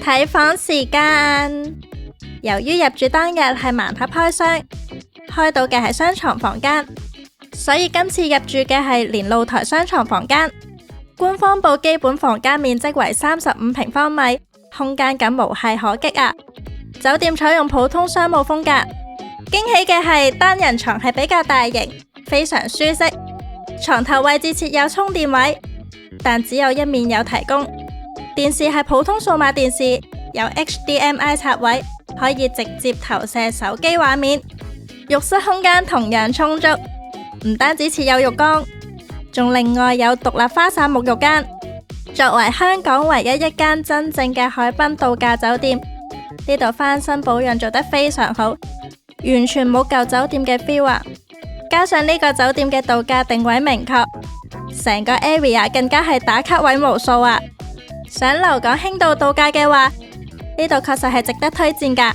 睇房時間。由於入住當日係盲盒開箱，開到嘅係雙床房間，所以今次入住嘅係連露台雙床房間。官方報基本房間面積為35平方米，空間感無懈可擊啊！酒店採用普通商務風格。驚喜嘅係單人床係比較大型，非常舒適。床頭位置設有充電位，但只有一面有提供。電視係普通數碼電視，有 HDMI 插位，可以直接投射手機畫面。浴室空間同樣充足，唔單止設有浴缸，仲另外有獨立花灑沐浴間。作為香港唯一一間真正嘅海濱度假酒店，呢度翻新保養做得非常好，完全冇舊酒店嘅 feel 啊！加上呢個酒店嘅度假定位明確，成個 area 更加係打卡位無數啊！想留港輕度度假嘅話，呢度確實係值得推薦㗎。